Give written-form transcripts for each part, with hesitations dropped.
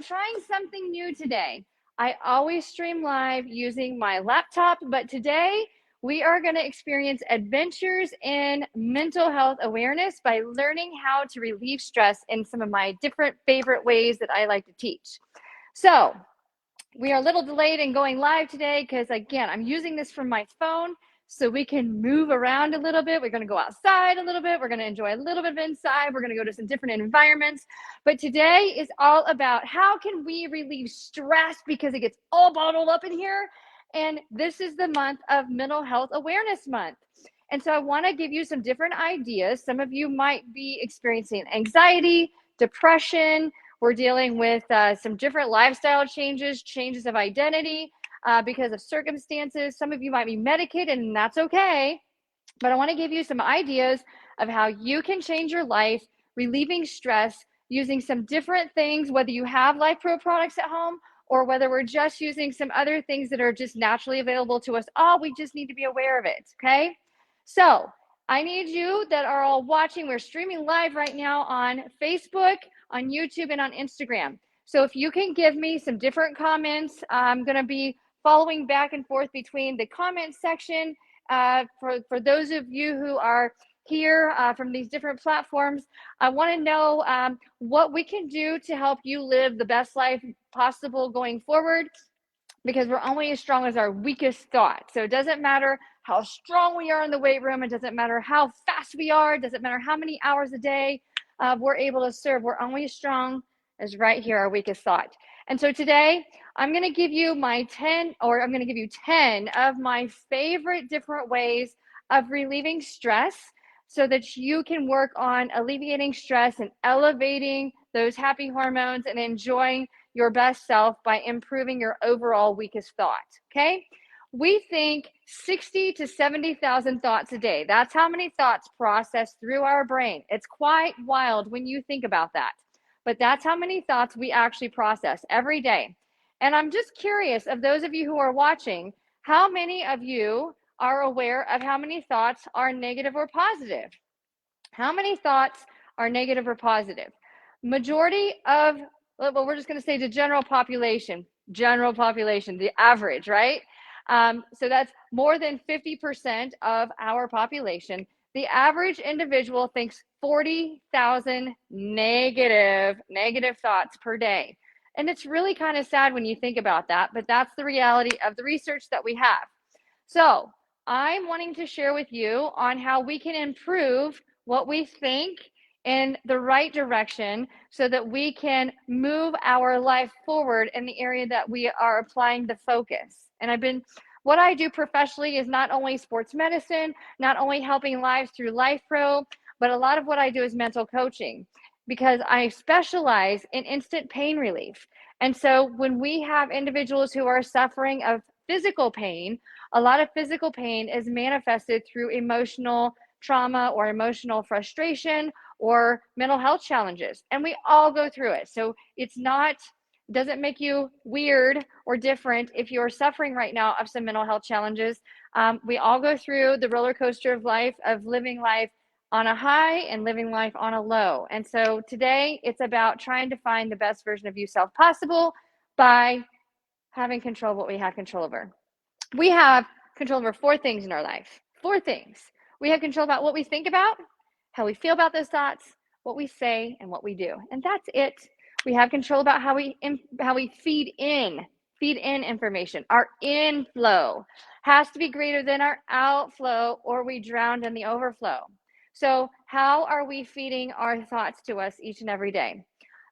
trying something new today. I always stream live using my laptop, but today we are going to experience adventures in mental health awareness by learning how to relieve stress in some of my different favorite ways that I like to teach. So we are a little delayed in going live today because, again, I'm using this from my phone so we can move around a little bit. We're going to go outside a little bit. We're going to enjoy a little bit of inside. We're going to go to some different environments. But today is all about how can we relieve stress because it gets all bottled up in here. And this is the month of Mental Health Awareness Month. And so I want to give you some different ideas. Some of you might be experiencing anxiety, depression. We're dealing with some different lifestyle changes of identity because of circumstances. Some of you might be medicated, and that's okay. But I want to give you some ideas of how you can change your life, relieving stress, using some different things, whether you have Life Pro products at home or whether we're just using some other things that are just naturally available to us all. We just need to be aware of it, okay? So I need you that are all watching. We're streaming live right now on Facebook, on YouTube, and on Instagram. So if you can give me some different comments, I'm going to be following back and forth between the comment section. For those of you who are here from these different platforms, I want to know what we can do to help you live the best life possible going forward, because we're only as strong as our weakest thought. So it doesn't matter how strong we are in the weight room. It doesn't matter how fast we are. It doesn't matter how many hours a day we're able to serve. We're only as strong as right here, our weakest thought. And so today I'm going to give you 10 of my favorite different ways of relieving stress so that you can work on alleviating stress and elevating those happy hormones and enjoying your best self by improving your overall weakest thought, okay? We think 60 to 70,000 thoughts a day. That's how many thoughts process through our brain. It's quite wild when you think about that. But that's how many thoughts we actually process every day. And I'm just curious, of those of you who are watching, how many of you are aware of how many thoughts are negative or positive? How many thoughts are negative or positive? Majority of, well, we're just going to say the general population, the average, right? So that's more than 50% of our population. The average individual thinks 40,000 negative thoughts per day. And it's really kind of sad when you think about that, but that's the reality of the research that we have. So I'm wanting to share with you on how we can improve what we think in the right direction so that we can move our life forward in the area that we are applying the focus. And what I do professionally is not only sports medicine, not only helping lives through Life Pro, but a lot of what I do is mental coaching because I specialize in instant pain relief. And so when we have individuals who are suffering of physical pain, a lot of physical pain is manifested through emotional trauma or emotional frustration or mental health challenges. And we all go through it. So doesn't make you weird or different if you're suffering right now of some mental health challenges. We all go through the roller coaster of life, of living life on a high and living life on a low. And so today it's about trying to find the best version of yourself possible by having control of what we have control over. We have control over 4 things in our life. 4 things. We have control about what we think about, how we feel about those thoughts, what we say, and what we do. And that's it. We have control about how we feed in information. Our inflow has to be greater than our outflow or we drown in the overflow. So how are we feeding our thoughts to us each and every day?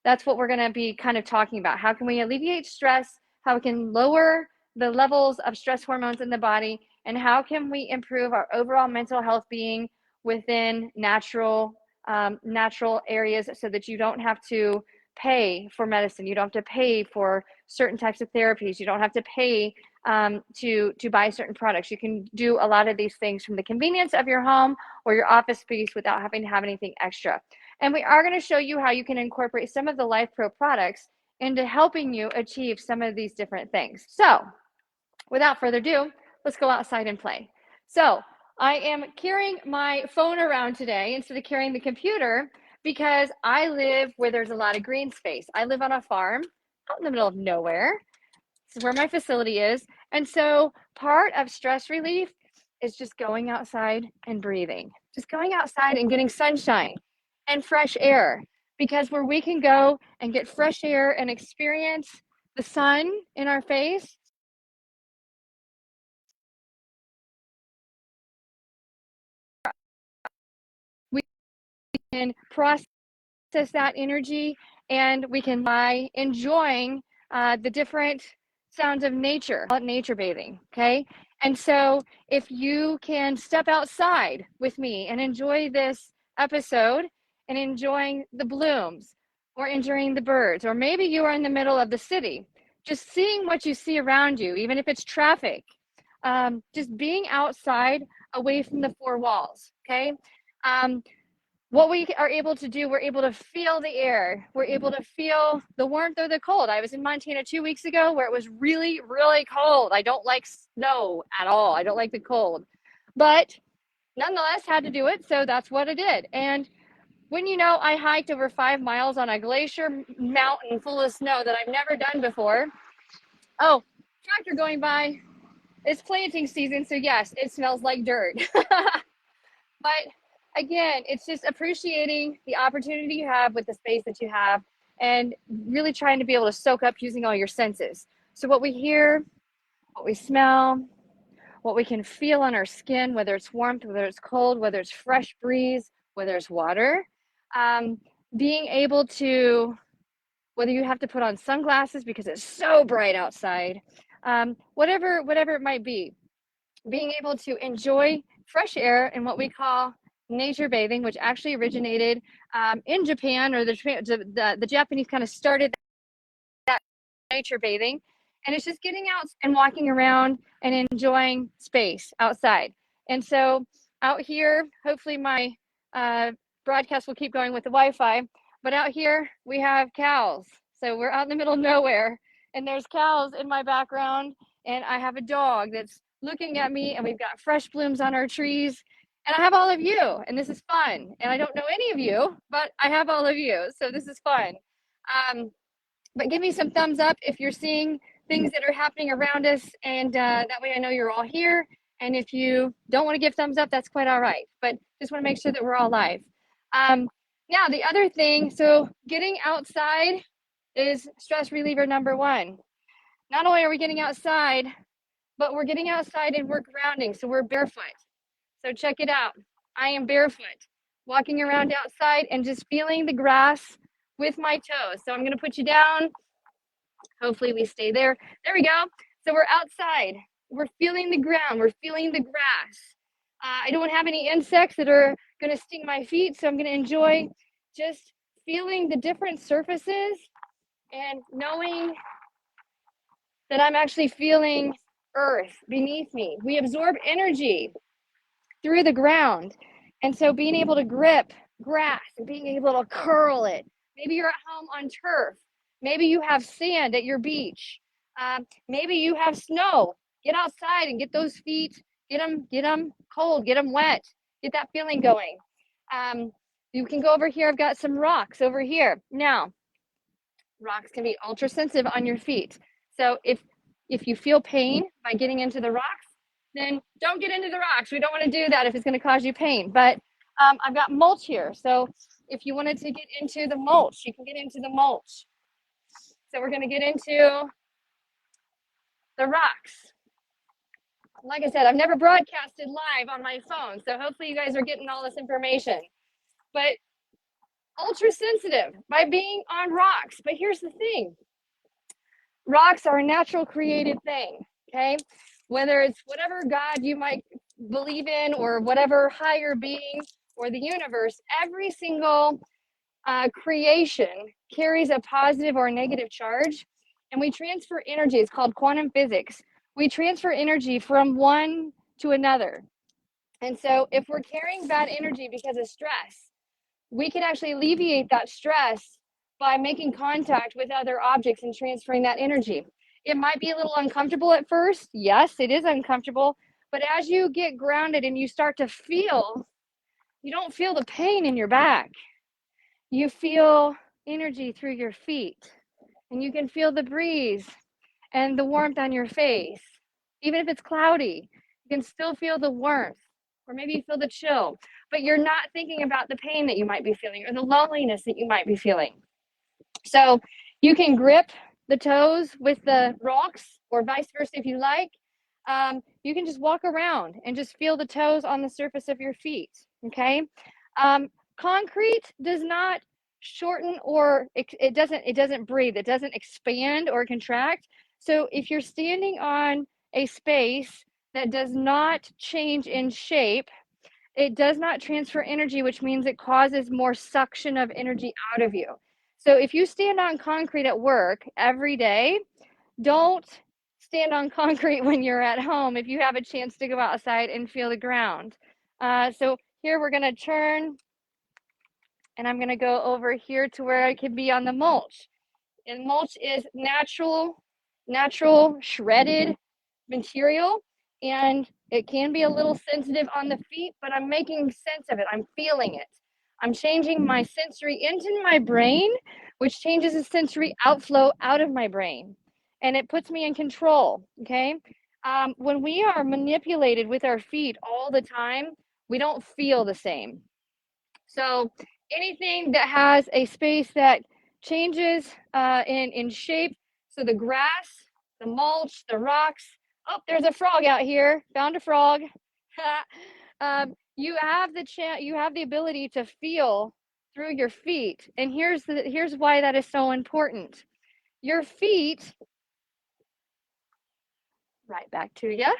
That's what we're going to be kind of talking about. How can we alleviate stress? How we can lower the levels of stress hormones in the body? And how can we improve our overall mental health being within natural areas so that you don't have to pay for medicine. You don't have to pay for certain types of therapies. You don't have to pay to buy certain products. You can do a lot of these things from the convenience of your home or your office space without having to have anything extra. And we are going to show you how you can incorporate some of the Life Pro products into helping you achieve some of these different things. So without further ado, let's go outside and play. So I am carrying my phone around today instead of carrying the computer because I live where there's a lot of green space. I live on a farm. out in the middle of nowhere. This is where my facility is. And so part of stress relief is just going outside and breathing, just going outside and getting sunshine and fresh air, because where we can go and get fresh air and experience the sun in our face, we can process that energy, and we can lie enjoying the different sounds of nature, nature bathing. Okay. And so if you can step outside with me and enjoy this episode and enjoying the blooms or enjoying the birds, or maybe you are in the middle of the city, just seeing what you see around you, even if it's traffic, just being outside away from the four walls. Okay. What we are able to do, we're able to feel the air. We're able to feel the warmth or the cold. I was in Montana 2 weeks ago where it was really, really cold. I don't like snow at all. I don't like the cold, but nonetheless had to do it. So that's what I did. And when I hiked over 5 miles on a glacier mountain full of snow that I've never done before. Oh, tractor going by. It's planting season. So yes, it smells like dirt. But again, it's just appreciating the opportunity you have with the space that you have, and really trying to be able to soak up using all your senses. So what we hear, what we smell, what we can feel on our skin, whether it's warmth, whether it's cold, whether it's fresh breeze, whether it's water, being able to, whether you have to put on sunglasses because it's so bright outside, whatever it might be, being able to enjoy fresh air in what we call nature bathing, which actually originated in Japan, or the Japanese kind of started that nature bathing. And it's just getting out and walking around and enjoying space outside. And so out here, hopefully my broadcast will keep going with the Wi-Fi, but out here we have cows. So we're out in the middle of nowhere, and there's cows in my background, and I have a dog that's looking at me, and we've got fresh blooms on our trees, and I have all of you, and this is fun. And I don't know any of you, but I have all of you, so this is fun. But give me some thumbs up if you're seeing things that are happening around us, and that way I know you're all here. And if you don't want to give thumbs up, that's quite all right, but just want to make sure that we're all live. Now the other thing, so getting outside is stress reliever number one. Not only are we getting outside, but we're getting outside and we're grounding, so we're barefoot. So check it out. I am barefoot, walking around outside and just feeling the grass with my toes. So I'm going to put you down. Hopefully we stay there. There we go. So we're outside. We're feeling the ground. We're feeling the grass. I don't have any insects that are going to sting my feet, so I'm going to enjoy just feeling the different surfaces and knowing that I'm actually feeling earth beneath me. We absorb energy through the ground. And so being able to grip grass and being able to curl it. Maybe you're at home on turf. Maybe you have sand at your beach. Maybe you have snow. Get outside and get those feet, get them cold, get them wet, get that feeling going. You can go over here. I've got some rocks over here. Now, rocks can be ultra sensitive on your feet. So if you feel pain by getting into the rocks, then don't get into the rocks. We don't want to do that if it's going to cause you pain. But I've got mulch here. So if you wanted to get into the mulch, you can get into the mulch. So we're going to get into the rocks. Like I said, I've never broadcasted live on my phone, so hopefully you guys are getting all this information. But ultra sensitive by being on rocks. But here's the thing. Rocks are a natural created thing, okay? Whether it's whatever God you might believe in, or whatever higher being, or the universe, every single creation carries a positive or a negative charge, and we transfer energy. It's called quantum physics. We transfer energy from one to another. And so if we're carrying bad energy because of stress, we can actually alleviate that stress by making contact with other objects and transferring that energy. It might be a little uncomfortable at first. Yes, it is uncomfortable. But as you get grounded and you start to feel, you don't feel the pain in your back. You feel energy through your feet. and you can feel the breeze and the warmth on your face. Even if it's cloudy, you can still feel the warmth, or maybe you feel the chill, but you're not thinking about the pain that you might be feeling or the loneliness that you might be feeling. So you can grip the toes with the rocks or vice versa if you like. You can just walk around and just feel the toes on the surface of your feet, okay? Concrete does not shorten, or it doesn't breathe, it doesn't expand or contract. So if you're standing on a space that does not change in shape, it does not transfer energy, which means it causes more suction of energy out of you. So if you stand on concrete at work every day, don't stand on concrete when you're at home if you have a chance to go outside and feel the ground. So here we're going to turn, and I'm going to go over here to where I can be on the mulch. And mulch is natural shredded material, and it can be a little sensitive on the feet, but I'm making sense of it. I'm feeling it. I'm changing my sensory into my brain, which changes the sensory outflow out of my brain, and it puts me in control. Okay. When we are manipulated with our feet all the time, we don't feel the same. So anything that has a space that changes in shape, so the grass, the mulch, the rocks. Oh, there's a frog out here. Found a frog. You have the ability to feel through your feet, and here's why that is so important. Your feet, right back to you.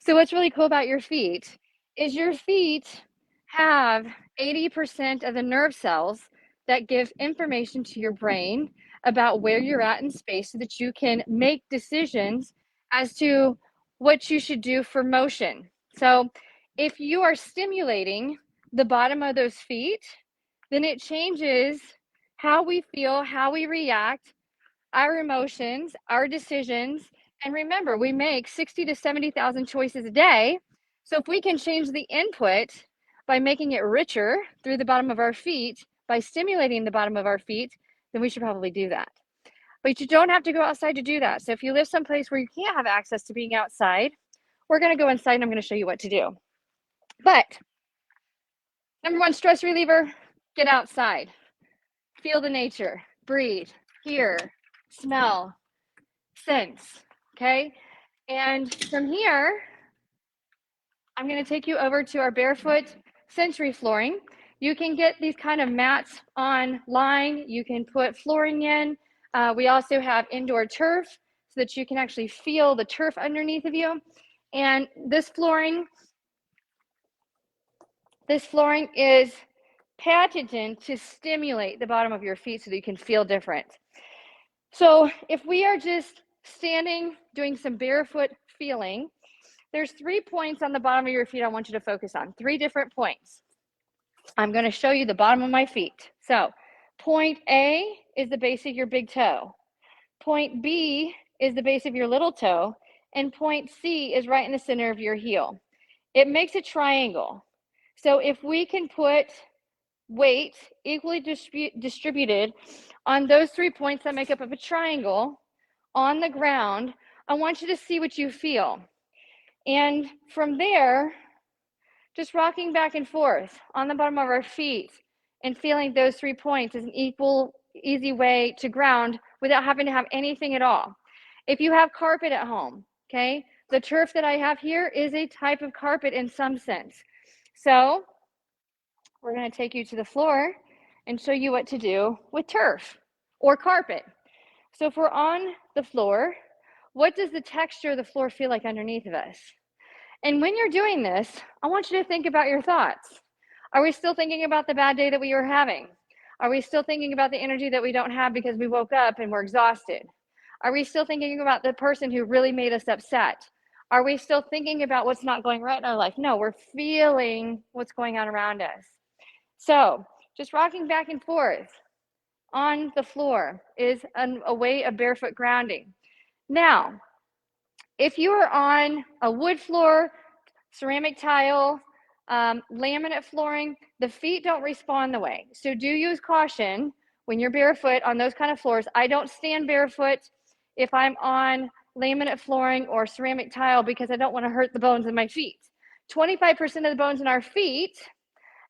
So what's really cool about your feet is your feet have 80% of the nerve cells that give information to your brain about where you're at in space so that you can make decisions as to what you should do for motion. So if you are stimulating the bottom of those feet, then it changes how we feel, how we react, our emotions, our decisions. And remember, we make 60 to 70,000 choices a day. So if we can change the input by making it richer through the bottom of our feet, by stimulating the bottom of our feet, then we should probably do that. But you don't have to go outside to do that. So if you live someplace where you can't have access to being outside, we're going to go inside and I'm going to show you what to do. But number one stress reliever, get outside. Feel the nature, breathe, hear, smell, sense, okay? And from here, I'm going to take you over to our Barefoot Sentry flooring. You can get these kind of mats online. You can put flooring in. We also have indoor turf so that you can actually feel the turf underneath of you. And this flooring is patented to stimulate the bottom of your feet so that you can feel different. So if we are just standing, doing some barefoot feeling, there's 3 points on the bottom of your feet I want you to focus on. 3 different points. I'm going to show you the bottom of my feet. So point A is the base of your big toe. Point B is the base of your little toe. And point C is right in the center of your heel. It makes a triangle. So if we can put weight equally distributed on those 3 points that make up of a triangle on the ground, I want you to see what you feel. And from there, just rocking back and forth on the bottom of our feet and feeling those 3 points is an easy way to ground without having to have anything at all. If you have carpet at home, okay, the turf that I have here is a type of carpet in some sense. So we're going to take you to the floor and show you what to do with turf or carpet. So if we're on the floor, what does the texture of the floor feel like underneath of us? And when you're doing this, I want you to think about your thoughts. Are we still thinking about the bad day that we were having? Are we still thinking about the energy that we don't have because we woke up and we're exhausted? Are we still thinking about the person who really made us upset? Are we still thinking about what's not going right in our life? No, we're feeling what's going on around us. So just rocking back and forth on the floor is a way of barefoot grounding. Now, if you are on a wood floor, ceramic tile, laminate flooring, the feet don't respond the way. So do use caution when you're barefoot on those kind of floors. I don't stand barefoot if I'm on laminate flooring or ceramic tile because I don't want to hurt the bones in my feet. 25% of the bones in our feet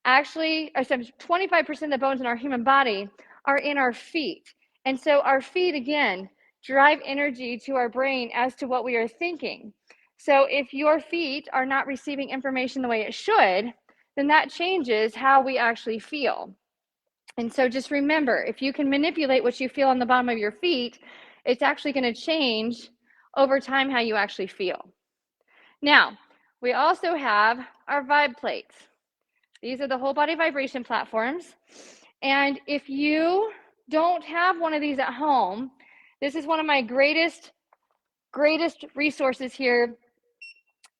actually, or 25% of the bones in our human body are in our feet. And so our feet, again, drive energy to our brain as to what we are thinking. So if your feet are not receiving information the way it should, then that changes how we actually feel. And so just remember, if you can manipulate what you feel on the bottom of your feet, it's actually going to change over time how you actually feel. Now, we also have our vibe plates. These are the whole body vibration platforms. And if you don't have one of these at home, this is one of my greatest resources here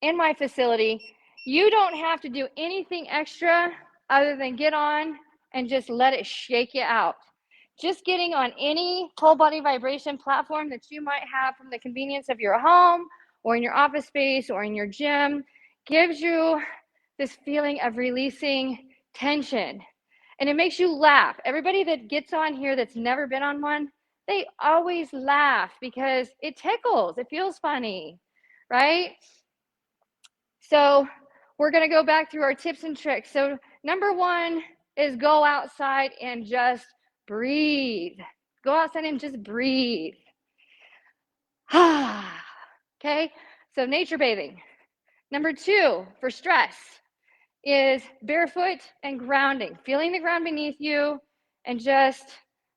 in my facility. You don't have to do anything extra other than get on and just let it shake you out. Just getting on any whole body vibration platform that you might have from the convenience of your home or in your office space or in your gym gives you this feeling of releasing tension. And it makes you laugh. Everybody that gets on here that's never been on one, they always laugh because it tickles. It feels funny, right? So we're going to go back through our tips and tricks. So number one is go outside and just breathe. Go outside and just breathe. Okay, so nature bathing. Number two for stress is barefoot and grounding, feeling the ground beneath you and just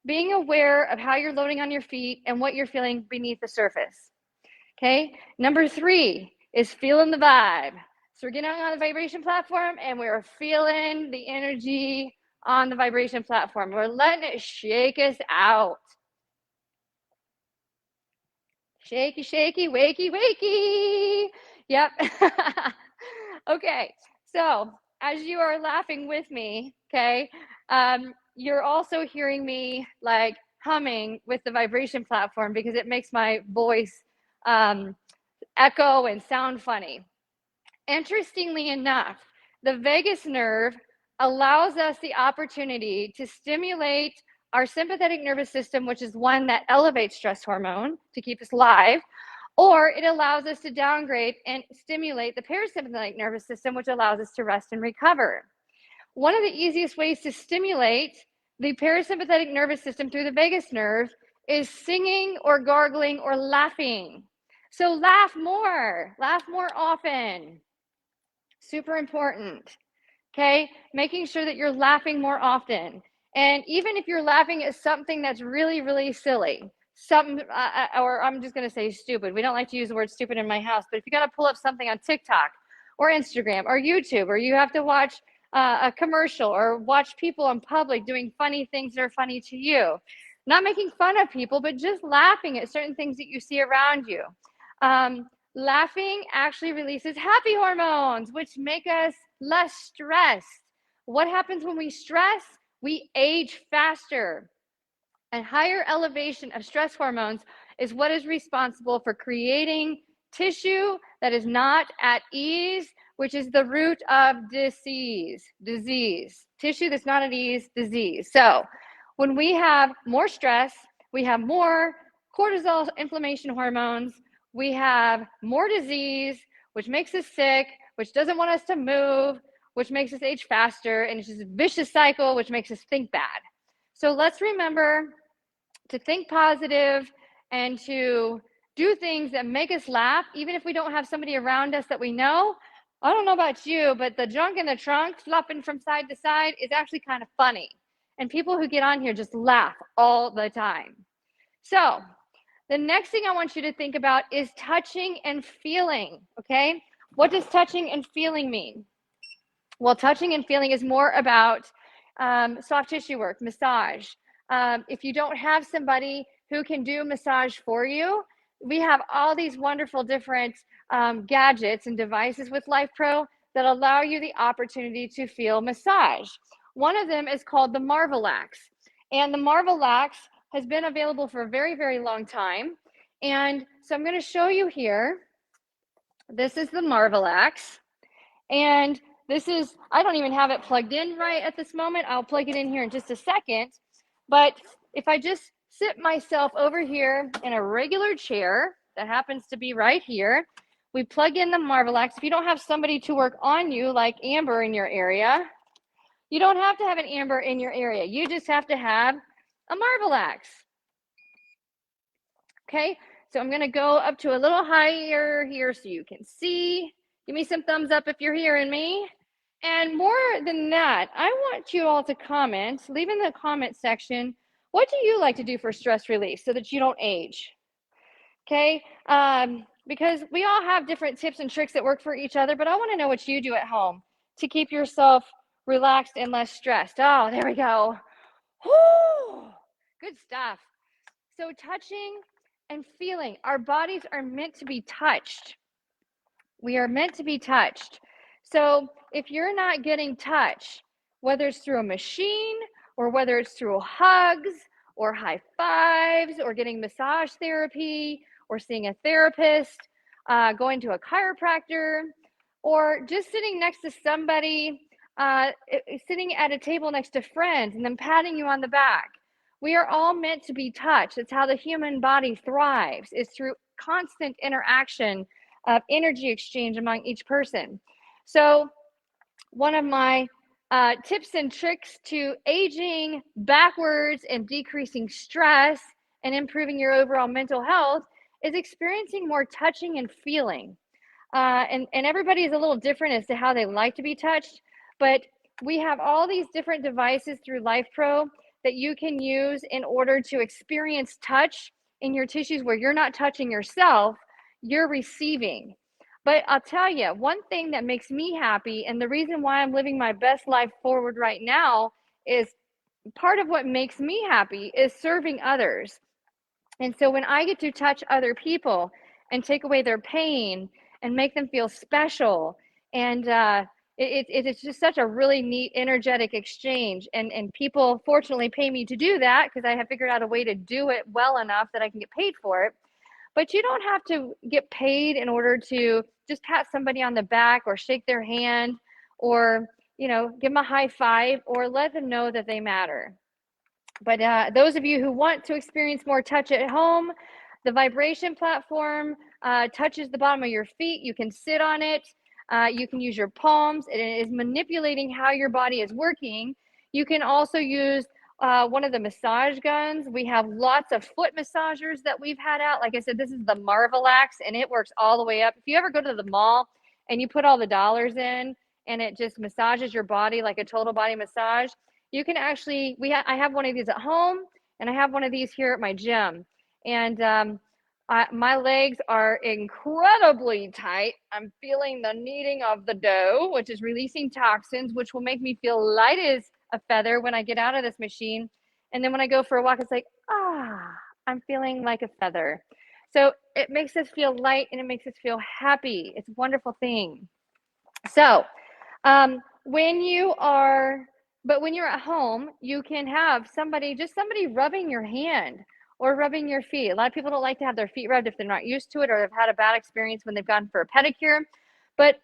being aware of how you're loading on your feet and what you're feeling beneath the surface. Okay, number three is feeling the vibe. So we're getting on the vibration platform and we're feeling the energy on the vibration platform. We're letting it shake us out. Shaky, shaky, wakey, wakey. Yep. Okay, so as you are laughing with me, okay, you're also hearing me like humming with the vibration platform because it makes my voice echo and sound funny. Interestingly enough, the vagus nerve allows us the opportunity to stimulate our sympathetic nervous system, which is one that elevates stress hormone to keep us alive, or it allows us to downgrade and stimulate the parasympathetic nervous system, which allows us to rest and recover. One of the easiest ways to stimulate the parasympathetic nervous system through the vagus nerve is singing or gargling or laughing. So laugh more often. Super important. Okay, making sure that you're laughing more often. And even if you're laughing at something that's really, really silly, something, or I'm just going to say stupid. We don't like to use the word stupid in my house, but if you got to pull up something on TikTok or Instagram or YouTube, or you have to watch a commercial or watch people in public doing funny things that are funny to you, not making fun of people, but just laughing at certain things that you see around you. Laughing actually releases happy hormones, which make us less stressed. What happens when we stress? We age faster. And higher elevation of stress hormones is what is responsible for creating tissue that is not at ease, which is the root of disease. Tissue that's not at ease, disease. So when we have more stress, we have more cortisol inflammation hormones, we have more disease, which makes us sick, which doesn't want us to move, which makes us age faster, and it's just a vicious cycle, which makes us think bad. So let's remember to think positive and to do things that make us laugh, even if we don't have somebody around us that we know. I don't know about you, but the junk in the trunk flopping from side to side is actually kind of funny. And people who get on here just laugh all the time. So the next thing I want you to think about is touching and feeling, okay? What does touching and feeling mean? Well, touching and feeling is more about soft tissue work, massage. If you don't have somebody who can do massage for you, we have all these wonderful different gadgets and devices with LifePro that allow you the opportunity to feel massage. One of them is called the Marvelax. And the Marvelax has been available for a very, very long time. And so I'm going to show you here. This is the Marvelax. And this is, I don't even have it plugged in right at this moment. I'll plug it in here in just a second. But if I just sit myself over here in a regular chair that happens to be right here, we plug in the Marvelax. If you don't have somebody to work on you like Amber in your area, you don't have to have an Amber in your area. You just have to have a Marvelax. Okay, so I'm going to go up to a little higher here so you can see. Give me some thumbs up if you're hearing me. And more than that, I want you all to comment, leave in the comment section, what do you like to do for stress relief so that you don't age? Okay, because we all have different tips and tricks that work for each other, but I want to know what you do at home to keep yourself relaxed and less stressed. Oh, there we go. Whoo! Good stuff. So touching and feeling. Our bodies are meant to be touched. We are meant to be touched. So if you're not getting touch, whether it's through a machine or whether it's through hugs or high fives or getting massage therapy or seeing a therapist, going to a chiropractor, or just sitting next to somebody, sitting at a table next to friends and then patting you on the back. We are all meant to be touched. It's how the human body thrives, is through constant interaction of energy exchange among each person. So one of my tips and tricks to aging backwards and decreasing stress and improving your overall mental health is experiencing more touching and feeling. And everybody is a little different as to how they like to be touched, but we have all these different devices through LifePro that you can use in order to experience touch in your tissues where you're not touching yourself, you're receiving. But I'll tell you, one thing that makes me happy, and the reason why I'm living my best life forward right now, is part of what makes me happy is serving others. And so when I get to touch other people and take away their pain and make them feel special, and it's just such a really neat, energetic exchange. And people fortunately pay me to do that because I have figured out a way to do it well enough that I can get paid for it. But you don't have to get paid in order to just pat somebody on the back or shake their hand or, you know, give them a high five or let them know that they matter. But those of you who want to experience more touch at home, the vibration platform touches the bottom of your feet. You can sit on it. You can use your palms. It is manipulating how your body is working. You can also use one of the massage guns. We have lots of foot massagers that we've had out. Like I said, this is the Marvelax, and it works all the way up. If you ever go to the mall and you put all the dollars in and it just massages your body like a total body massage, you can actually, I have one of these at home, and I have one of these here at my gym. And my legs are incredibly tight. I'm feeling the kneading of the dough, which is releasing toxins, which will make me feel light as a feather when I get out of this machine. And then when I go for a walk, it's like, I'm feeling like a feather. So it makes us feel light and it makes us feel happy. It's a wonderful thing. So when you're at home, you can have somebody rubbing your hand or rubbing your feet. A lot of people don't like to have their feet rubbed if they're not used to it or have had a bad experience when they've gone for a pedicure. But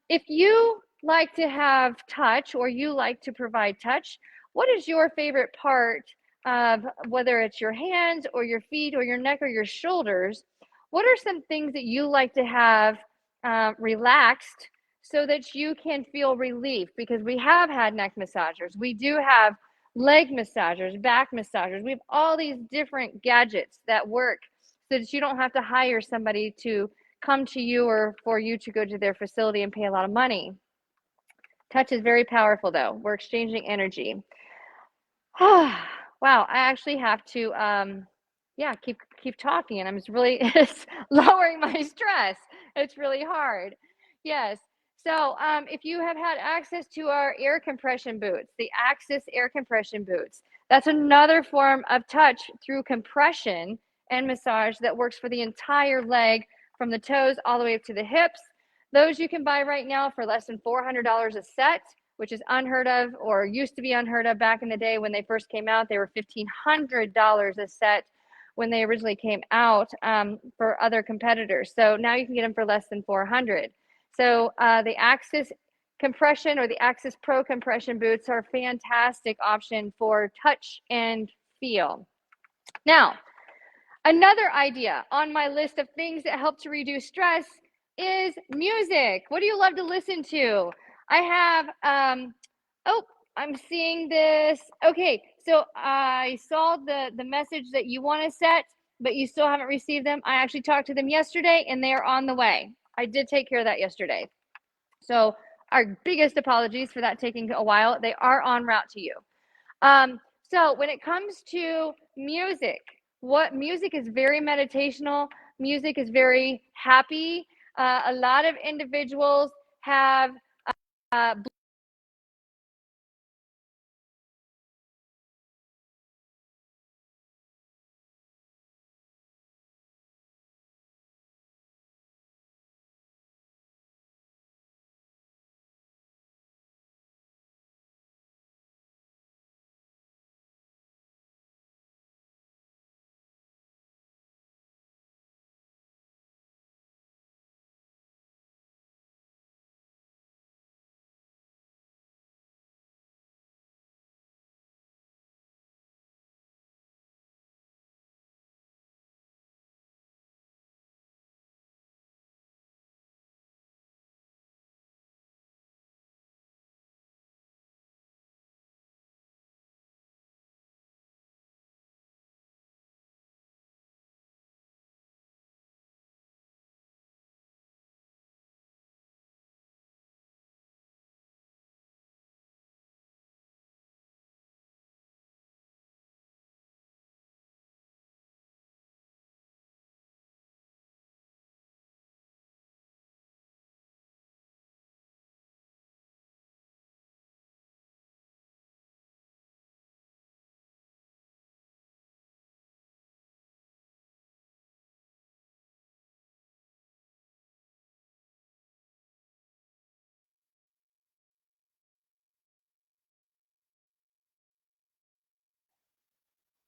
if you like to have touch or you like to provide touch, what is your favorite part of, whether it's your hands or your feet or your neck or your shoulders? What are some things that you like to have relaxed so that you can feel relief? Because we have had neck massagers. We do have leg massagers, back massagers. We have all these different gadgets that work so that you don't have to hire somebody to come to you or for you to go to their facility and pay a lot of money. Touch is very powerful, though. We're exchanging energy. Wow, I actually have to, keep talking, and I'm just really it's lowering my stress. It's really hard. Yes. So if you have had access to our air compression boots, the Axis air compression boots, that's another form of touch through compression and massage that works for the entire leg from the toes all the way up to the hips. Those you can buy right now for less than $400 a set, which is unheard of, or used to be unheard of back in the day when they first came out. They were $1,500 a set when they originally came out for other competitors. So now you can get them for less than $400. So the Axis compression or the Axis Pro compression boots are a fantastic option for touch and feel. Now, another idea on my list of things that help to reduce stress is music. What do you love to listen to? I have, oh, I'm seeing this. Okay, so I saw the message that you want to set, but you still haven't received them. I actually talked to them yesterday and they are on the way. I did take care of that yesterday. So our biggest apologies for that taking a while. They are en route to you. So when it comes to music, music is very meditational. Music is very happy. A lot of individuals have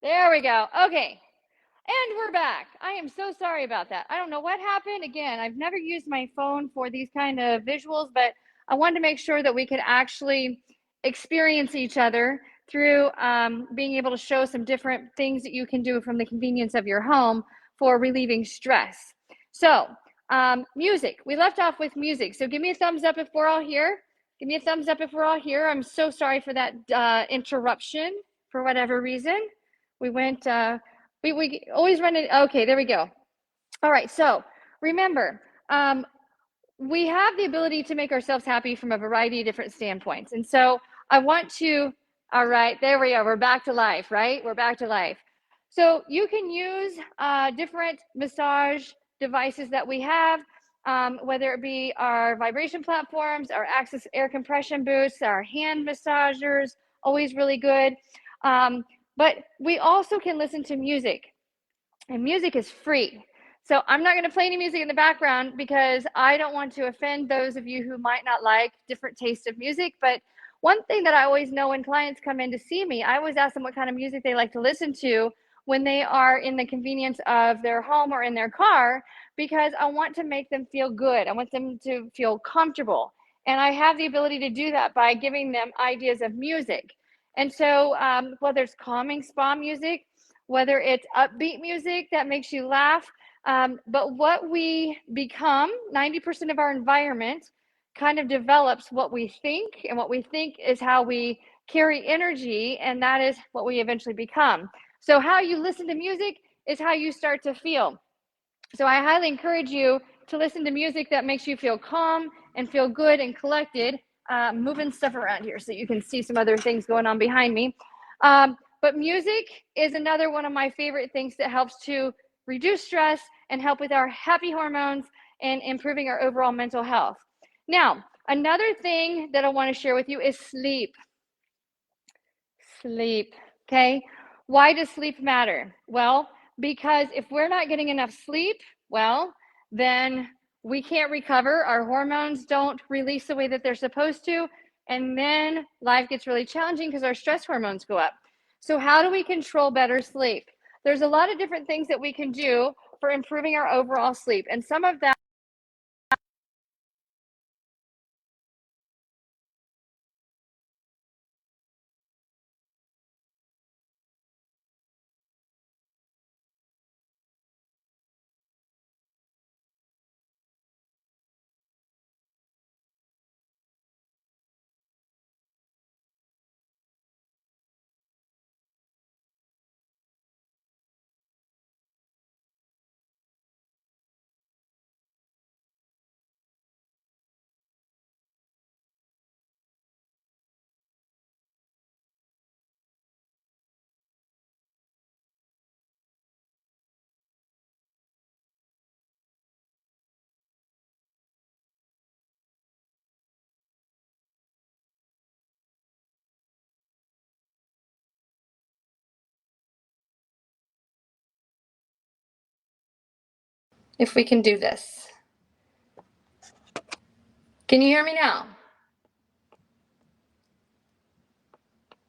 there we go. Okay. And we're back. I am so sorry about that. I don't know what happened. Again, I've never used my phone for these kind of visuals, but I wanted to make sure that we could actually experience each other through being able to show some different things that you can do from the convenience of your home for relieving stress. So music, we left off with music. So give me a thumbs up if we're all here. Give me a thumbs up if we're all here. I'm so sorry for that interruption for whatever reason. We went, we always run it. Okay, there we go. All right, so remember, we have the ability to make ourselves happy from a variety of different standpoints. And so I want to, all right, there we are. We're back to life, right? We're back to life. So you can use different massage devices that we have, whether it be our vibration platforms, our Axis air compression boots, our hand massagers, always really good. But we also can listen to music, and music is free. So I'm not going to play any music in the background because I don't want to offend those of you who might not like different tastes of music. But one thing that I always know when clients come in to see me, I always ask them what kind of music they like to listen to when they are in the convenience of their home or in their car, because I want to make them feel good. I want them to feel comfortable. And I have the ability to do that by giving them ideas of music. And so whether it's calming spa music, whether it's upbeat music that makes you laugh, but what we become, 90% of our environment kind of develops what we think, and what we think is how we carry energy, and that is what we eventually become. So how you listen to music is how you start to feel. So I highly encourage you to listen to music that makes you feel calm and feel good and collected. Moving stuff around here so you can see some other things going on behind me. But music is another one of my favorite things that helps to reduce stress and help with our happy hormones and improving our overall mental health. Now, another thing that I want to share with you is sleep. Sleep, okay? Why does sleep matter? Well, because if we're not getting enough sleep, well, then we can't recover. Our hormones don't release the way that they're supposed to. And then life gets really challenging because our stress hormones go up. So how do we control better sleep? There's a lot of different things that we can do for improving our overall sleep. And some of that if we can do this. Can you hear me now?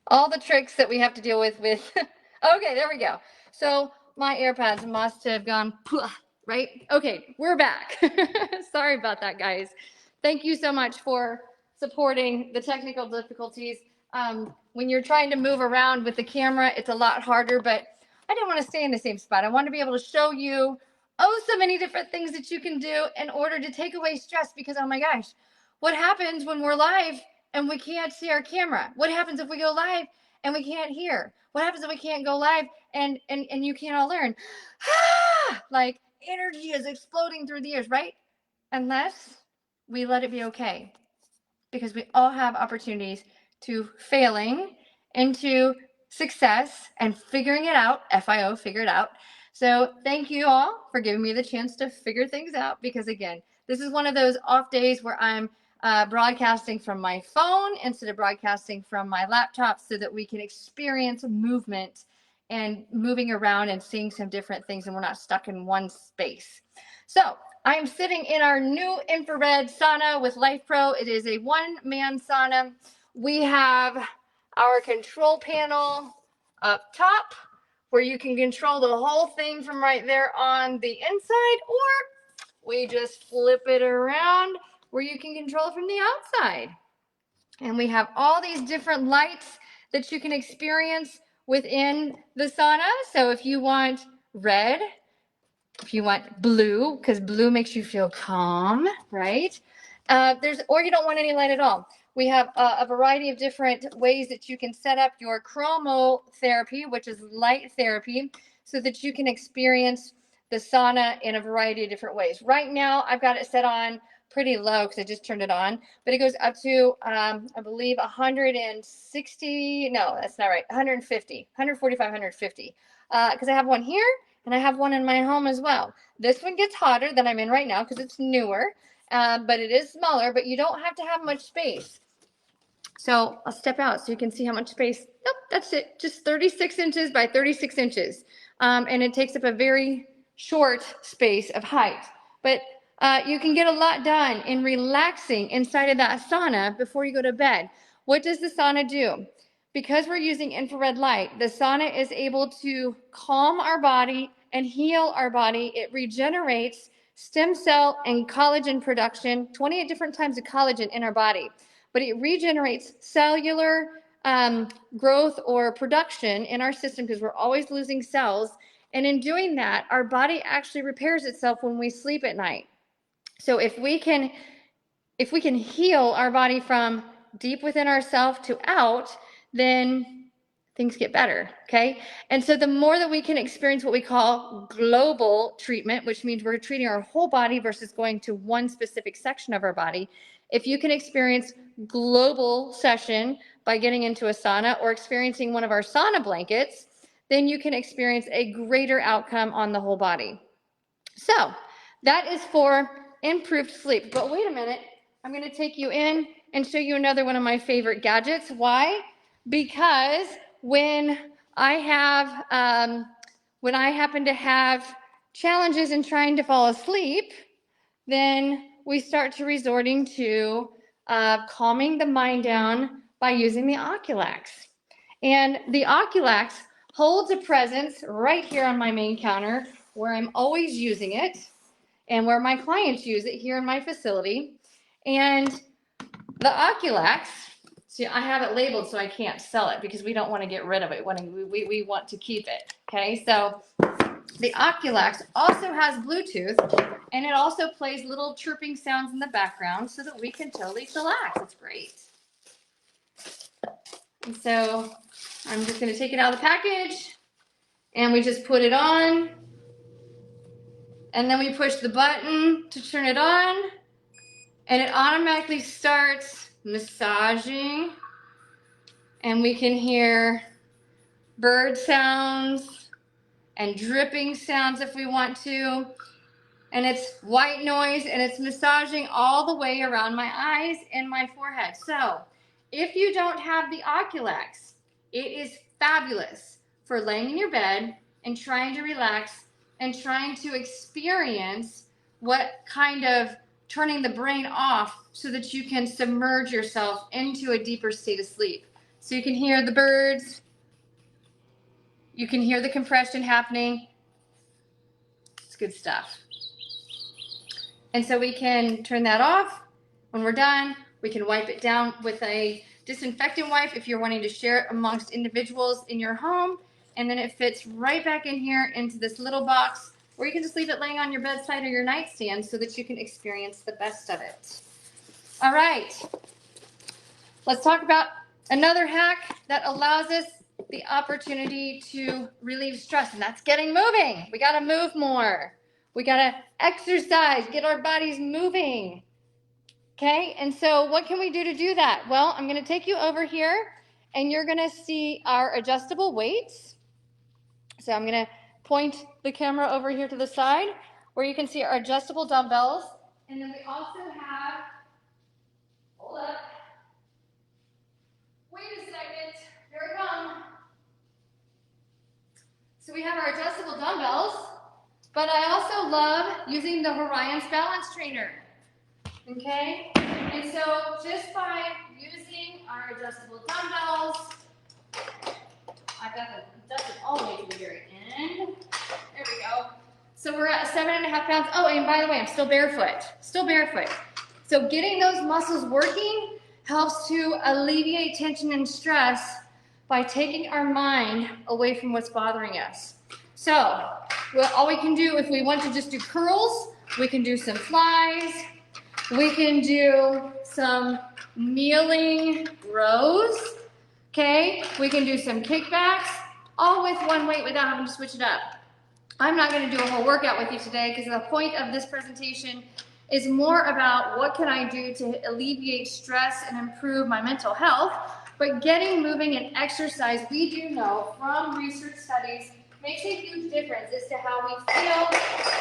All the tricks that we have to deal with. Okay, there we go. So my AirPods must have gone, right? Okay, we're back. Sorry about that, guys. Thank you so much for supporting the technical difficulties. When you're trying to move around with the camera, it's a lot harder, but I didn't want to stay in the same spot. I want to be able to show you, so many different things that you can do in order to take away stress, because, oh my gosh, what happens when we're live and we can't see our camera? What happens if we go live and we can't hear? What happens if we can't go live and you can't all learn? Like energy is exploding through the ears, right? Unless we let it be okay, because we all have opportunities to failing into success and figuring it out. FIO, figure it out. So thank you all for giving me the chance to figure things out, because again, this is one of those off days where I'm broadcasting from my phone instead of broadcasting from my laptop, so that we can experience movement and moving around and seeing some different things, and we're not stuck in one space. So I'm sitting in our new infrared sauna with Life Pro. It is a one-man sauna. We have our control panel up top, where you can control the whole thing from right there on the inside, or we just flip it around where you can control it from the outside. And we have all these different lights that you can experience within the sauna. So if you want red, if you want blue, because blue makes you feel calm, right? Or you don't want any light at all. We have a variety of different ways that you can set up your chromotherapy, which is light therapy, so that you can experience the sauna in a variety of different ways. Right now, I've got it set on pretty low because I just turned it on, but it goes up to, I believe, 160, no, that's not right, 150, 145, 150, because I have one here, and I have one in my home as well. This one gets hotter than I'm in right now because it's newer, but it is smaller, but you don't have to have much space. So I'll step out so you can see how much space. Nope, that's it. Just 36 inches by 36 inches. And it takes up a very short space of height. But you can get a lot done in relaxing inside of that sauna before you go to bed. What does the sauna do? Because we're using infrared light, the sauna is able to calm our body and heal our body. It regenerates stem cell and collagen production, 28 different types of collagen in our body. But it regenerates cellular growth or production in our system, because we're always losing cells. And in doing that, our body actually repairs itself when we sleep at night. So if we can heal our body from deep within ourselves to out, then things get better, okay? And so the more that we can experience what we call global treatment, which means we're treating our whole body versus going to one specific section of our body. If you can experience global session by getting into a sauna or experiencing one of our sauna blankets, then you can experience a greater outcome on the whole body. So that is for improved sleep. But wait a minute, I'm going to take you in and show you another one of my favorite gadgets. Why? Because when I happen to have challenges in trying to fall asleep, then we start to resorting to calming the mind down by using the Oculax. And the Oculax holds a presence right here on my main counter, where I'm always using it and where my clients use it here in my facility. And the Oculax, see, I have it labeled so I can't sell it because we don't want to get rid of it. We want to keep it, okay? So the Oculax also has Bluetooth, and it also plays little chirping sounds in the background so that we can totally chillax. It's great. And so I'm just going to take it out of the package, and we just put it on, and then we push the button to turn it on, and it automatically starts massaging, and we can hear bird sounds and dripping sounds if we want to. And it's white noise, and it's massaging all the way around my eyes and my forehead. So if you don't have the Oculax, it is fabulous for laying in your bed and trying to relax and trying to experience what kind of turning the brain off so that you can submerge yourself into a deeper state of sleep. So you can hear the birds, you can hear the compression happening. It's good stuff. And so we can turn that off. When we're done, we can wipe it down with a disinfectant wipe if you're wanting to share it amongst individuals in your home. And then it fits right back in here into this little box, or you can just leave it laying on your bedside or your nightstand so that you can experience the best of it. All right, let's talk about another hack that allows us the opportunity to relieve stress, and that's getting moving. We got to move more. We got to exercise, get our bodies moving. Okay, and so what can we do to do that? Well, I'm going to take you over here, and you're going to see our adjustable weights. So I'm going to point the camera over here to the side where you can see our adjustable dumbbells. And then we also have, hold up, wait a second, here we come. So we have our adjustable dumbbells, but I also love using the Orion's balance trainer. Okay, and so just by using our adjustable dumbbells, I've got them adjusted all the way to the very end. There we go. So we're at 7.5 pounds. Oh, and by the way, I'm still barefoot. Still barefoot. So getting those muscles working helps to alleviate tension and stress by taking our mind away from what's bothering us. So all we can do, if we want to just do curls, we can do some flies. We can do some kneeling rows, okay? We can do some kickbacks, all with one weight without having to switch it up. I'm not going to do a whole workout with you today because the point of this presentation is more about what can I do to alleviate stress and improve my mental health. But getting moving and exercise, we do know from research studies, makes a huge difference as to how we feel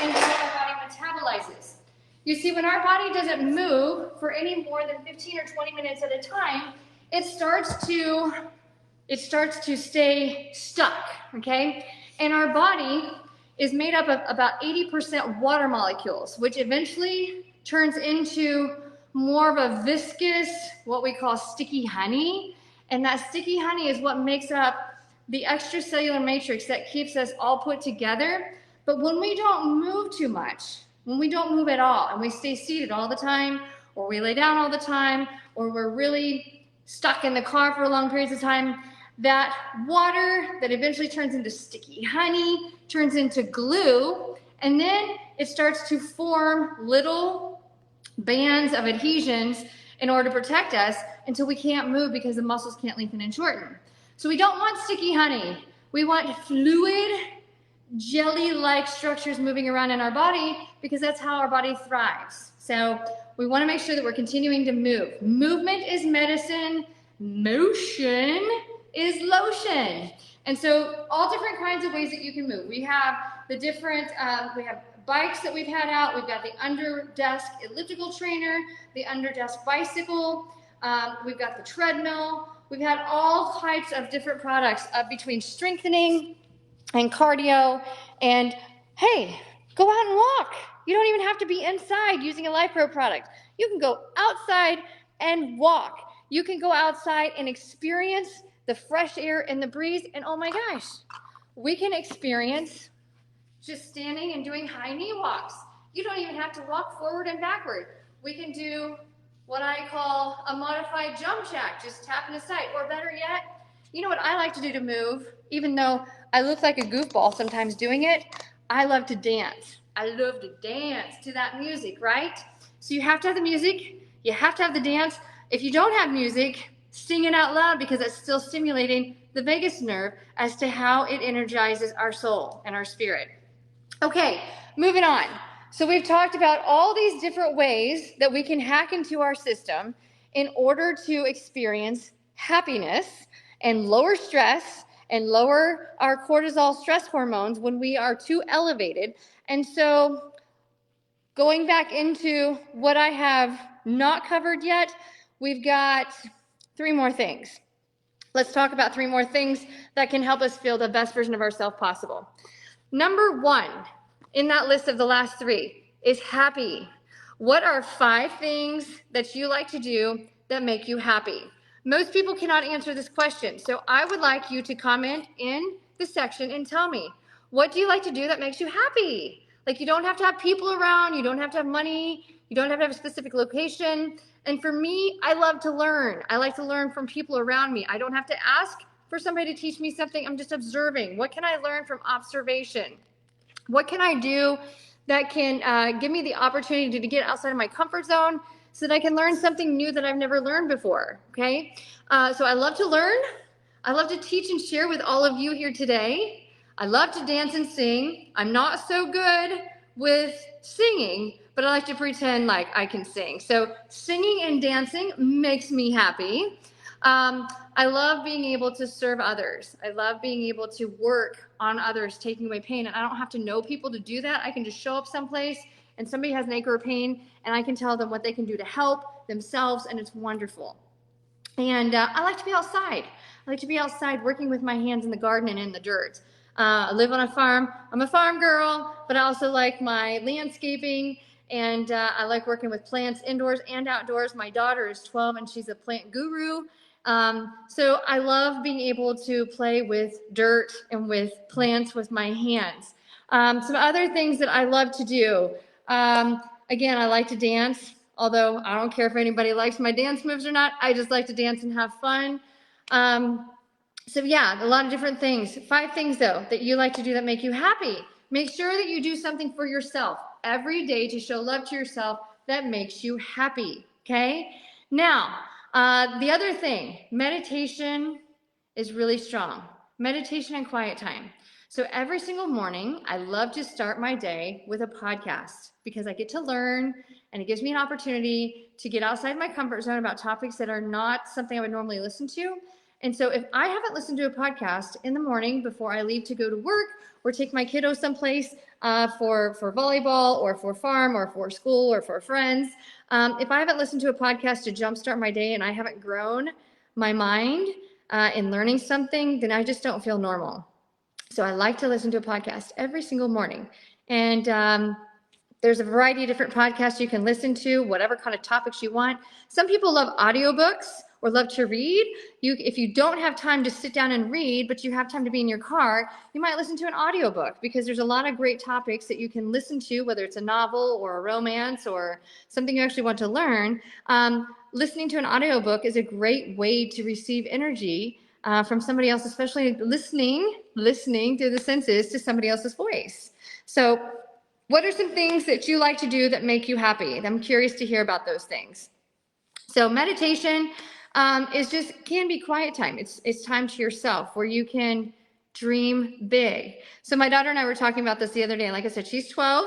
and how our body metabolizes. You see, when our body doesn't move for any more than 15 or 20 minutes at a time, it starts to stay stuck, okay? And our body is made up of about 80% water molecules, which eventually turns into more of a viscous, what we call sticky honey. And that sticky honey is what makes up the extracellular matrix that keeps us all put together. But when we don't move too much, when we don't move at all, and we stay seated all the time, or we lay down all the time, or we're really stuck in the car for long periods of time, that water that eventually turns into sticky honey, turns into glue, and then it starts to form little bands of adhesions in order to protect us until we can't move because the muscles can't lengthen and shorten. So we don't want sticky honey. We want fluid, jelly-like structures moving around in our body because that's how our body thrives. So we want to make sure that we're continuing to move. Movement is medicine. Motion is lotion. And so all different kinds of ways that you can move. We have the different, we have bikes that we've had out. We've got the under desk elliptical trainer, the under desk bicycle. We've got the treadmill. We've had all types of different products between strengthening and cardio. And hey, go out and walk. You don't even have to be inside using a LifePro product. You can go outside and walk. You can go outside and experience the fresh air and the breeze. And oh my gosh, we can experience just standing and doing high knee walks. You don't even have to walk forward and backward. We can do what I call a modified jump jack, just tapping a side. Or better yet, you know what I like to do to move, even though I look like a goofball sometimes doing it, I love to dance. I love to dance to that music, right? So you have to have the music, you have to have the dance. If you don't have music, sing it out loud because it's still stimulating the vagus nerve as to how it energizes our soul and our spirit. Okay, moving on. So we've talked about all these different ways that we can hack into our system in order to experience happiness and lower stress and lower our cortisol stress hormones when we are too elevated. And so going back into what I have not covered yet, we've got 3 more things. Let's talk about 3 more things that can help us feel the best version of ourselves possible. Number 1, in that list of the last 3 is happy. What are 5 things that you like to do that make you happy? Most people cannot answer this question, so I would like you to comment in the section and tell me, what do you like to do that makes you happy? Like, you don't have to have people around, you don't have to have money, you don't have to have a specific location. And for me, I love to learn. I like to learn from people around me. I don't have to ask for somebody to teach me something. I'm just observing. What can I learn from observation? What can I do that can give me the opportunity to get outside of my comfort zone so that I can learn something new that I've never learned before, okay? So I love to learn. I love to teach and share with all of you here today. I love to dance and sing. I'm not so good with singing, but I like to pretend like I can sing. So singing and dancing makes me happy. I love being able to serve others. I love being able to work on others, taking away pain. And I don't have to know people to do that. I can just show up someplace and somebody has an acre of pain and I can tell them what they can do to help themselves, and it's wonderful. And I like to be outside. I like to be outside working with my hands in the garden and in the dirt. I live on a farm. I'm a farm girl, but I also like my landscaping, and I like working with plants indoors and outdoors. My daughter is 12 and she's a plant guru. So I love being able to play with dirt and with plants with my hands. Some other things that I love to do. Again, I like to dance, although I don't care if anybody likes my dance moves or not. I just like to dance and have fun. So yeah, a lot of different things. 5 things though that you like to do that make you happy. Make sure that you do something for yourself every day to show love to yourself that makes you happy, okay? Now, the other thing, meditation is really strong. Meditation and quiet time. So every single morning, I love to start my day with a podcast because I get to learn and it gives me an opportunity to get outside my comfort zone about topics that are not something I would normally listen to. And so if I haven't listened to a podcast in the morning before I leave to go to work or take my kiddos someplace for volleyball or for farm or for school or for friends, if I haven't listened to a podcast to jumpstart my day and I haven't grown my mind in learning something, then I just don't feel normal. So I like to listen to a podcast every single morning. And there's a variety of different podcasts you can listen to, whatever kind of topics you want. Some people love audiobooks or love to read. If you don't have time to sit down and read, but you have time to be in your car, you might listen to an audiobook because there's a lot of great topics that you can listen to, whether it's a novel or a romance or something you actually want to learn. Listening to an audiobook is a great way to receive energy from somebody else, especially listening through the senses to somebody else's voice. So what are some things that you like to do that make you happy? I'm curious to hear about those things. So meditation can be quiet time. It's time to yourself where you can dream big. So my daughter and I were talking about this the other day, and like I said, she's 12,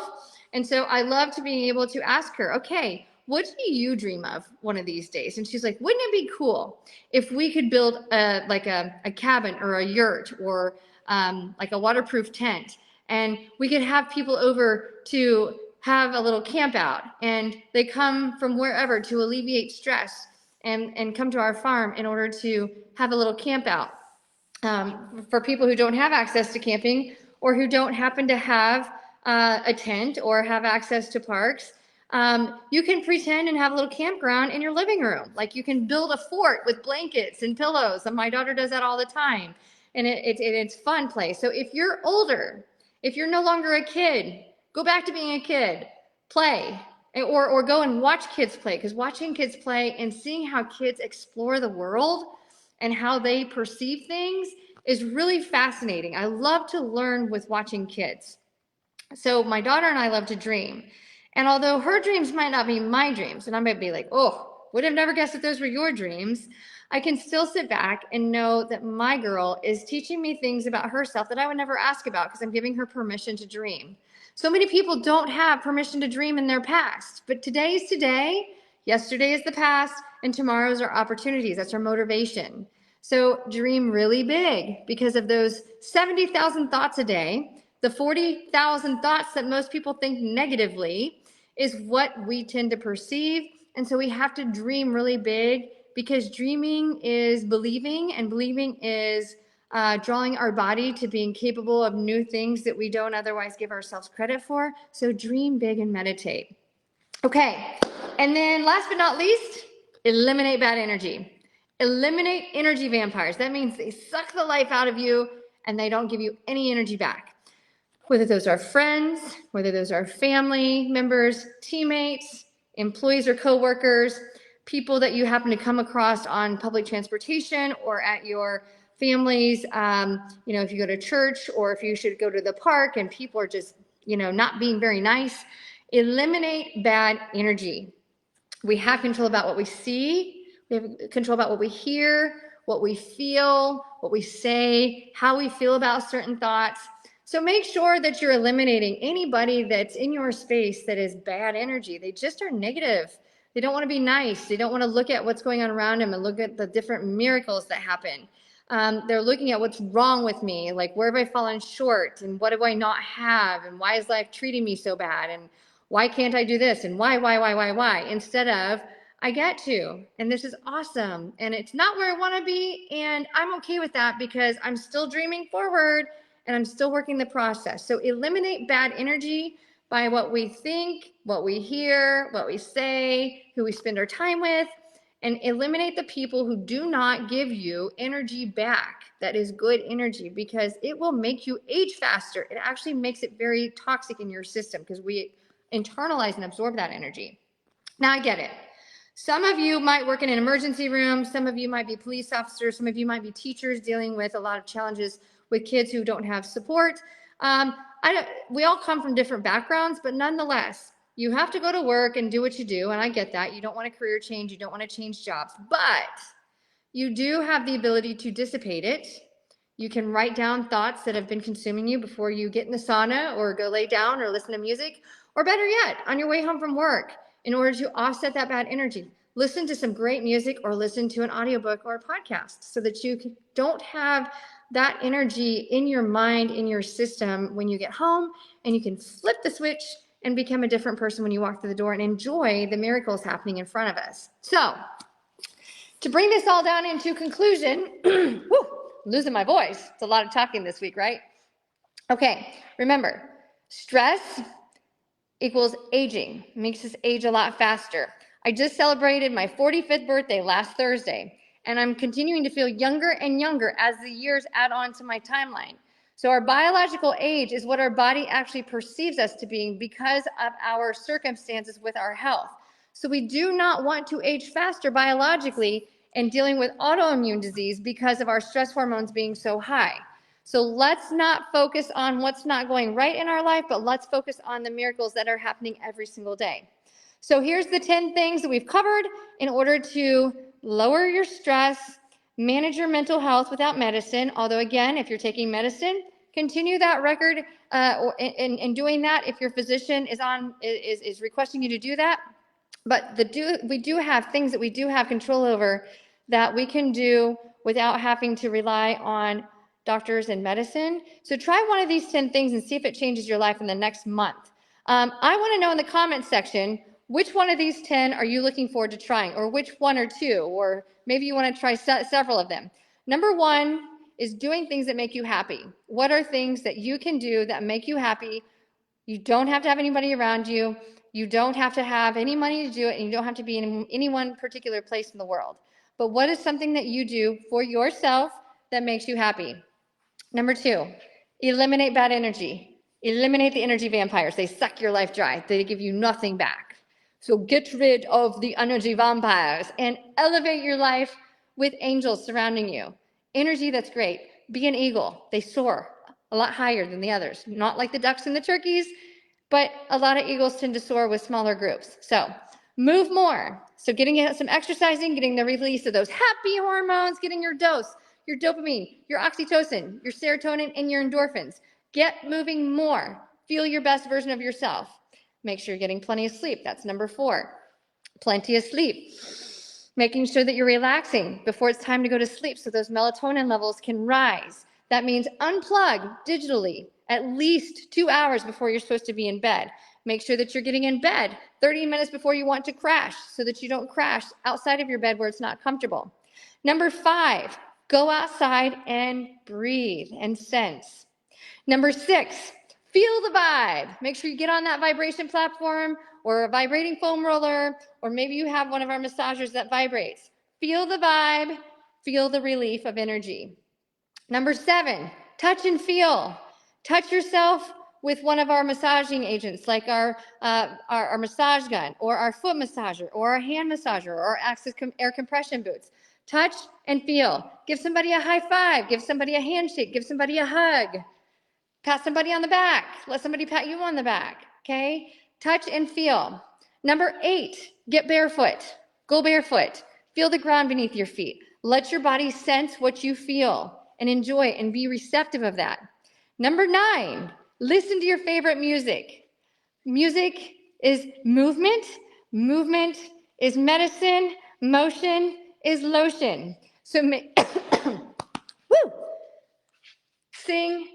and so I love to be able to ask her, okay, what do you dream of one of these days? And she's like, wouldn't it be cool if we could build a cabin or a yurt or like a waterproof tent, and we could have people over to have a little camp out, and they come from wherever to alleviate stress and come to our farm in order to have a little camp out. For people who don't have access to camping or who don't happen to have a tent or have access to parks, you can pretend and have a little campground in your living room. Like you can build a fort with blankets and pillows. And my daughter does that all the time. And it's a fun place. So if you're older, if you're no longer a kid, go back to being a kid, play, or go and watch kids play, because watching kids play and seeing how kids explore the world and how they perceive things is really fascinating. I love to learn with watching kids. So my daughter and I love to dream. And although her dreams might not be my dreams, and I might be like, oh, would have never guessed that those were your dreams, I can still sit back and know that my girl is teaching me things about herself that I would never ask about because I'm giving her permission to dream. So many people don't have permission to dream in their past, but today is today, yesterday is the past, and tomorrow's our opportunities. That's our motivation. So dream really big because of those 70,000 thoughts a day. The 40,000 thoughts that most people think negatively is what we tend to perceive. And so we have to dream really big because dreaming is believing, and believing is drawing our body to being capable of new things that we don't otherwise give ourselves credit for. So dream big and meditate. Okay, and then last but not least, eliminate bad energy. Eliminate energy vampires. That means they suck the life out of you and they don't give you any energy back. Whether those are friends, whether those are family members, teammates, employees or coworkers, people that you happen to come across on public transportation or at your families, if you go to church or if you should go to the park and people are just, not being very nice. Eliminate bad energy. We have control about what we see. We have control about what we hear, what we feel, what we say, how we feel about certain thoughts. So make sure that you're eliminating anybody that's in your space that is bad energy. They just are negative. They don't want to be nice. They don't want to look at what's going on around them and look at the different miracles that happen. They're looking at what's wrong with me, like where have I fallen short and what do I not have and why is life treating me so bad and why can't I do this and why, instead of I get to, and this is awesome and it's not where I want to be and I'm okay with that because I'm still dreaming forward and I'm still working the process. So eliminate bad energy by what we think, what we hear, what we say, who we spend our time with, and eliminate the people who do not give you energy back. That is good energy because it will make you age faster. It actually makes it very toxic in your system because we internalize and absorb that energy. Now I get it. Some of you might work in an emergency room. Some of you might be police officers. Some of you might be teachers dealing with a lot of challenges with kids who don't have support. We all come from different backgrounds, but nonetheless, you have to go to work and do what you do, and I get that. You don't want a career change. You don't want to change jobs, but you do have the ability to dissipate it. You can write down thoughts that have been consuming you before you get in the sauna or go lay down or listen to music, or better yet, on your way home from work in order to offset that bad energy. Listen to some great music or listen to an audiobook or a podcast so that you don't have that energy in your mind, in your system when you get home, and you can flip the switch and become a different person when you walk through the door and enjoy the miracles happening in front of us. So, to bring this all down into conclusion, whew, losing my voice. It's a lot of talking this week, right? Okay, remember, stress equals aging. It makes us age a lot faster. I just celebrated my 45th birthday last Thursday, and I'm continuing to feel younger and younger as the years add on to my timeline. So our biological age is what our body actually perceives us to be because of our circumstances with our health. So we do not want to age faster biologically and dealing with autoimmune disease because of our stress hormones being so high. So let's not focus on what's not going right in our life, but let's focus on the miracles that are happening every single day. So here's the 10 things that we've covered in order to lower your stress, manage your mental health without medicine. Although again, if you're taking medicine, continue that record in doing that if your physician is requesting you to do that. But we do have things that we do have control over that we can do without having to rely on doctors and medicine. So try one of these 10 things and see if it changes your life in the next month. I want to know in the comments section, which one of these 10 are you looking forward to trying, or which one or two, or maybe you want to try several of them. Number one is doing things that make you happy. What are things that you can do that make you happy? You don't have to have anybody around you. You don't have to have any money to do it, and you don't have to be in any one particular place in the world. But what is something that you do for yourself that makes you happy? Number two, eliminate bad energy. Eliminate the energy vampires. They suck your life dry. They give you nothing back. So get rid of the energy vampires and elevate your life with angels surrounding you. Energy, that's great. Be an eagle. They soar a lot higher than the others. Not like the ducks and the turkeys, but a lot of eagles tend to soar with smaller groups. So move more. So getting some exercising, getting the release of those happy hormones, getting your dose, your dopamine, your oxytocin, your serotonin, and your endorphins. Get moving more. Feel your best version of yourself. Make sure you're getting plenty of sleep. That's number 4. Plenty of sleep. Making sure that you're relaxing before it's time to go to sleep so those melatonin levels can rise. That means unplug digitally at least 2 hours before you're supposed to be in bed. Make sure that you're getting in bed 30 minutes before you want to crash so that you don't crash outside of your bed where it's not comfortable. Number 5, Go outside and breathe and sense. Number 6, feel the vibe. Make sure you get on that vibration platform or a vibrating foam roller, or maybe you have one of our massagers that vibrates. Feel the vibe, feel the relief of energy. Number 7, touch and feel. Touch yourself with one of our massaging agents, like our massage gun, or our foot massager, or our hand massager, or our Axis air compression boots. Touch and feel. Give somebody a high five. Give somebody a handshake. Give somebody a hug. Pat somebody on the back. Let somebody pat you on the back. Okay? Touch and feel. Number 8, get barefoot. Go barefoot. Feel the ground beneath your feet. Let your body sense what you feel and enjoy it and be receptive of that. Number 9, listen to your favorite music. Music is movement. Movement is medicine. Motion is lotion. So woo, sing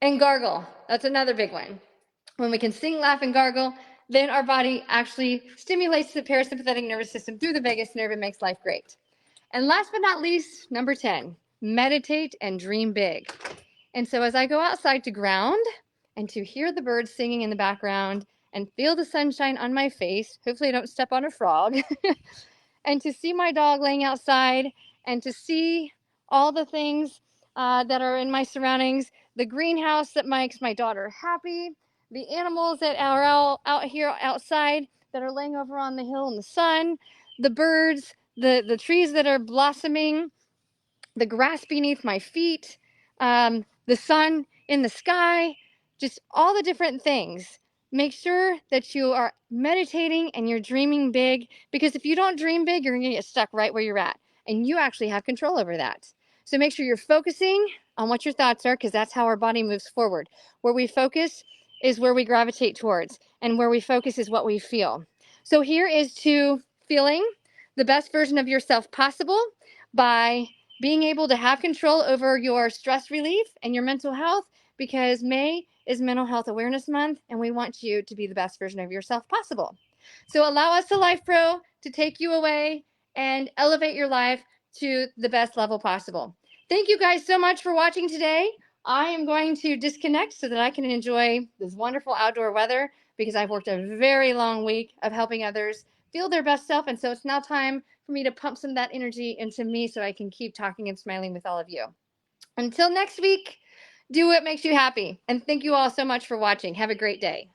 and gargle. That's another big one. When we can sing, laugh, and gargle, then our body actually stimulates the parasympathetic nervous system through the vagus nerve and makes life great. And last but not least, number 10, meditate and dream big. And so as I go outside to ground and to hear the birds singing in the background and feel the sunshine on my face, hopefully I don't step on a frog, and to see my dog laying outside and to see all the things that are in my surroundings, the greenhouse that makes my daughter happy, the animals that are out here outside that are laying over on the hill in the sun, the birds, the trees that are blossoming, the grass beneath my feet, the sun in the sky, just all the different things. Make sure that you are meditating and you're dreaming big, because if you don't dream big, you're going to get stuck right where you're at. And you actually have control over that. So make sure you're focusing on what your thoughts are, because that's how our body moves forward. Where we focus is where we gravitate towards, and where we focus is what we feel. So here is to feeling the best version of yourself possible by being able to have control over your stress relief and your mental health, because May is Mental Health Awareness Month, and we want you to be the best version of yourself possible. So allow us to Life Pro to take you away and elevate your life to the best level possible. Thank you guys so much for watching today. I am going to disconnect so that I can enjoy this wonderful outdoor weather, because I've worked a very long week of helping others feel their best self, and so it's now time for me to pump some of that energy into me so I can keep talking and smiling with all of you. Until next week, do what makes you happy. And thank you all so much for watching. Have a great day.